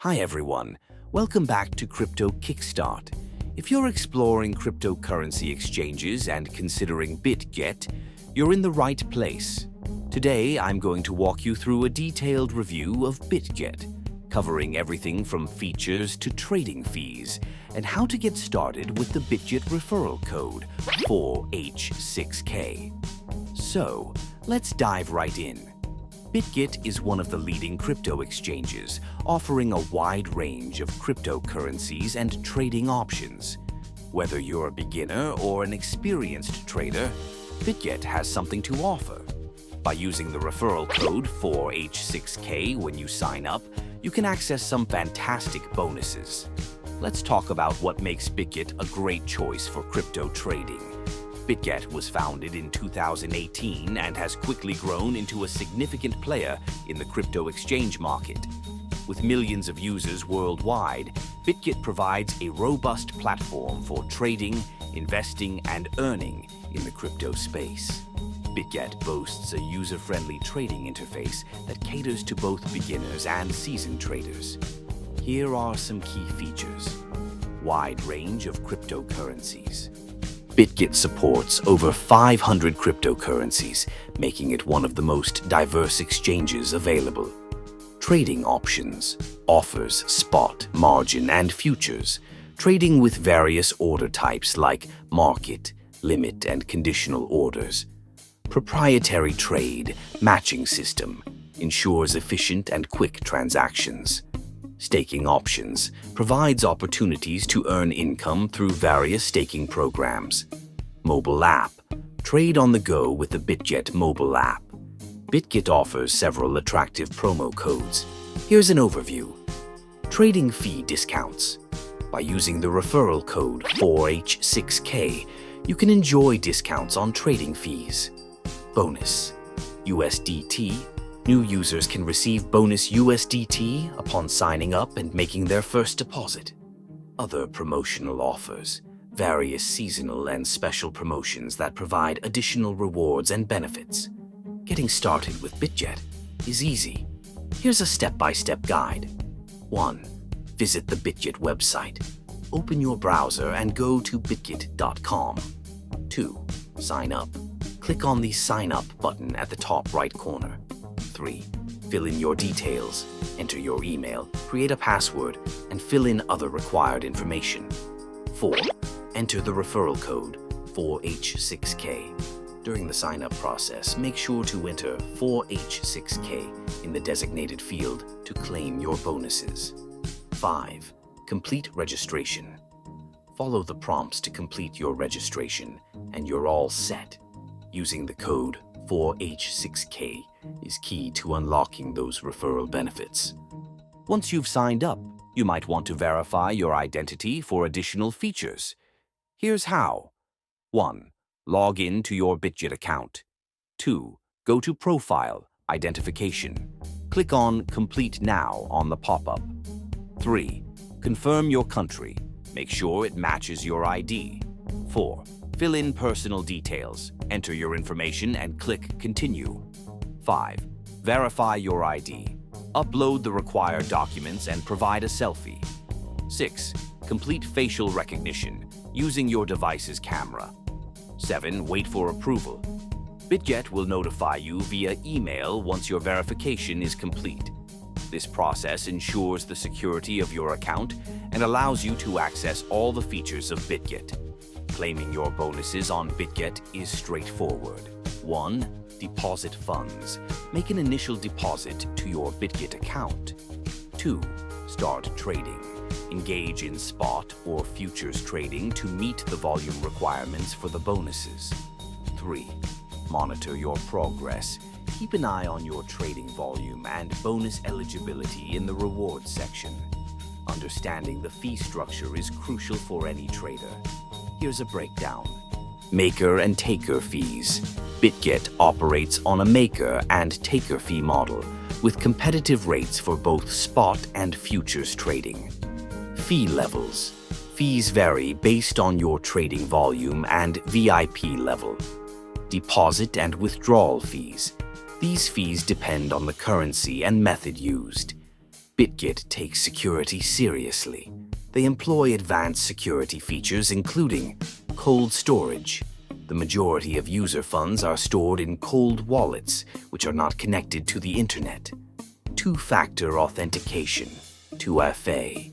Hi everyone, welcome back to Crypto Kickstart. If you're exploring cryptocurrency exchanges and considering Bitget, you're in the right place. Today, I'm going to walk you through a detailed review of Bitget, covering everything from features to trading fees, and how to get started with the Bitget referral code 4H6K. So, let's dive right in. Bitget is one of the leading crypto exchanges, offering a wide range of cryptocurrencies and trading options. Whether you're a beginner or an experienced trader, Bitget has something to offer. By using the referral code 4H6K when you sign up, you can access some fantastic bonuses. Let's talk about what makes Bitget a great choice for crypto trading. Bitget was founded in 2018 and has quickly grown into a significant player in the crypto exchange market. With millions of users worldwide, Bitget provides a robust platform for trading, investing, and earning in the crypto space. Bitget boasts a user-friendly trading interface that caters to both beginners and seasoned traders. Here are some key features. Wide range of cryptocurrencies. Bitget supports over 500 cryptocurrencies, making it one of the most diverse exchanges available. Trading options offers spot, margin, and futures, trading with various order types like market, limit, and conditional orders. Proprietary trade matching system ensures efficient and quick transactions. Staking options provides opportunities to earn income through various staking programs. Mobile app. Trade on the go with the Bitget mobile app. Bitget offers several attractive promo codes. Here's an overview. Trading fee discounts. By using the referral code 4H6K, you can enjoy discounts on trading fees. Bonus. USDT. New users can receive bonus USDT upon signing up and making their first deposit. Other promotional offers, various seasonal and special promotions that provide additional rewards and benefits. Getting started with Bitget is easy. Here's a step-by-step guide. 1. Visit the Bitget website. Open your browser and go to bitget.com. 2. Sign up. Click on the Sign Up button at the top right corner. 3. Fill in your details, enter your email, create a password, and fill in other required information. 4. Enter the referral code 4H6K. During the sign-up process, make sure to enter 4H6K in the designated field to claim your bonuses. 5. Complete registration. Follow the prompts to complete your registration, and you're all set. Using the code 4H6K is key to unlocking those referral benefits. Once you've signed up, you might want to verify your identity for additional features. Here's how. 1. Log in to your Bitget account. 2. Go to Profile, Identification. Click on Complete Now on the pop-up. 3. Confirm your country. Make sure it matches your ID. 4. Fill in personal details, enter your information, and click Continue. 5. Verify your ID. Upload the required documents and provide a selfie. 6. Complete facial recognition using your device's camera. 7. Wait for approval. Bitget will notify you via email once your verification is complete. This process ensures the security of your account and allows you to access all the features of Bitget. Claiming your bonuses on Bitget is straightforward. 1. Deposit funds. Make an initial deposit to your Bitget account. 2. Start trading. Engage in spot or futures trading to meet the volume requirements for the bonuses. 3. Monitor your progress. Keep an eye on your trading volume and bonus eligibility in the rewards section. Understanding the fee structure is crucial for any trader. Here's a breakdown. Maker and taker fees. Bitget operates on a maker and taker fee model, with competitive rates for both spot and futures trading. Fee levels. Fees vary based on your trading volume and VIP level. Deposit and withdrawal fees. These fees depend on the currency and method used. Bitget takes security seriously. They employ advanced security features including cold storage. The majority of user funds are stored in cold wallets, which are not connected to the internet. Two-factor authentication, 2FA,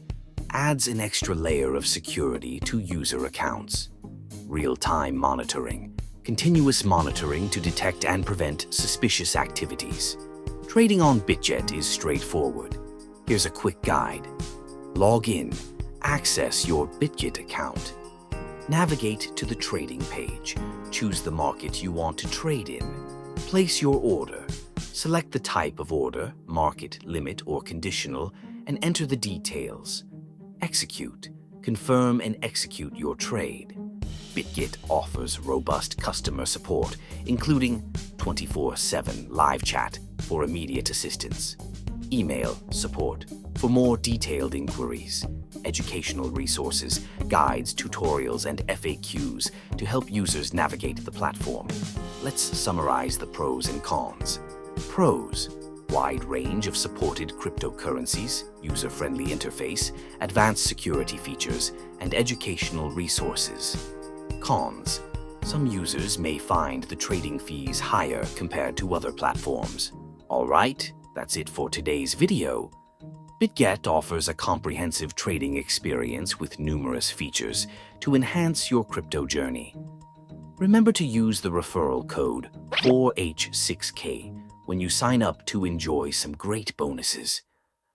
adds an extra layer of security to user accounts. Real-time monitoring, continuous monitoring to detect and prevent suspicious activities. Trading on Bitget is straightforward. Here's a quick guide. Log in, access your Bitget account. Navigate to the trading page. Choose the market you want to trade in. Place your order. Select the type of order, market, limit, or conditional, and enter the details. Execute. Confirm and execute your trade. Bitget offers robust customer support, including 24/7 live chat for immediate assistance, email support for more detailed inquiries, educational resources, guides, tutorials, and FAQs to help users navigate the platform. Let's summarize the pros and cons. Pros: wide range of supported cryptocurrencies, user-friendly interface, advanced security features, and educational resources. Cons: some users may find the trading fees higher compared to other platforms. All right, that's it for today's video. Bitget offers a comprehensive trading experience with numerous features to enhance your crypto journey. Remember to use the referral code 4H6K when you sign up to enjoy some great bonuses.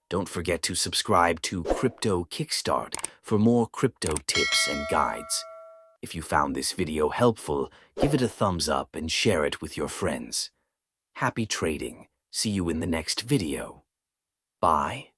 Don't forget to subscribe to Crypto Kickstart for more crypto tips and guides. If you found this video helpful, give it a thumbs up and share it with your friends. Happy trading. See you in the next video. Bye.